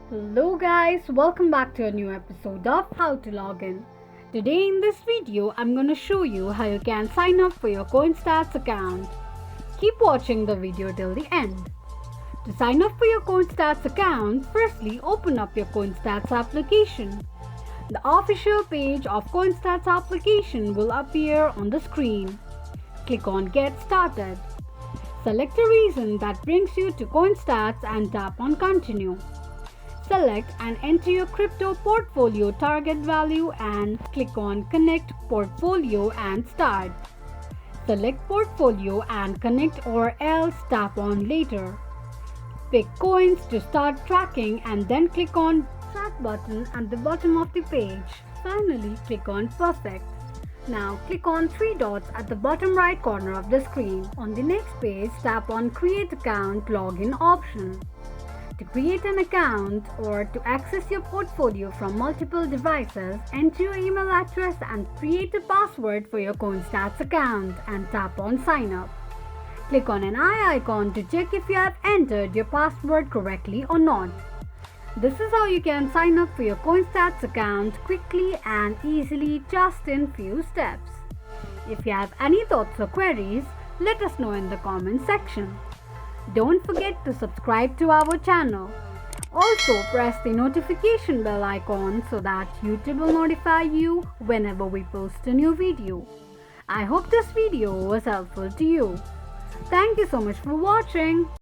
Hello guys, welcome back to a new episode of How to Login. Today in this video, I'm going to show you how you can sign up for your CoinStats account. Keep watching the video till the end. To sign up for your CoinStats account, firstly open up your CoinStats application. The official page of CoinStats application will appear on the screen. Click on Get Started. Select a region that brings you to CoinStats and tap on Continue. Select and enter your crypto portfolio target value and click on Connect Portfolio and Start. Select Portfolio and Connect or else tap on Later. Pick coins to start tracking and then click on Track button at the bottom of the page. Finally, click on Perfect. Now click on three dots at the bottom right corner of the screen. On the next page, tap on Create Account Login option. To create an account or to access your portfolio from multiple devices, enter your email address and create a password for your CoinStats account and tap on Sign Up. Click on an eye icon to check if you have entered your password correctly or not. This is how you can sign up for your CoinStats account quickly and easily just in few steps. If you have any thoughts or queries, let us know in the comment section. Don't forget to subscribe to our channel. Also press the notification bell icon so that YouTube will notify you whenever we post a new video. I hope this video was helpful to you. Thank you so much for watching.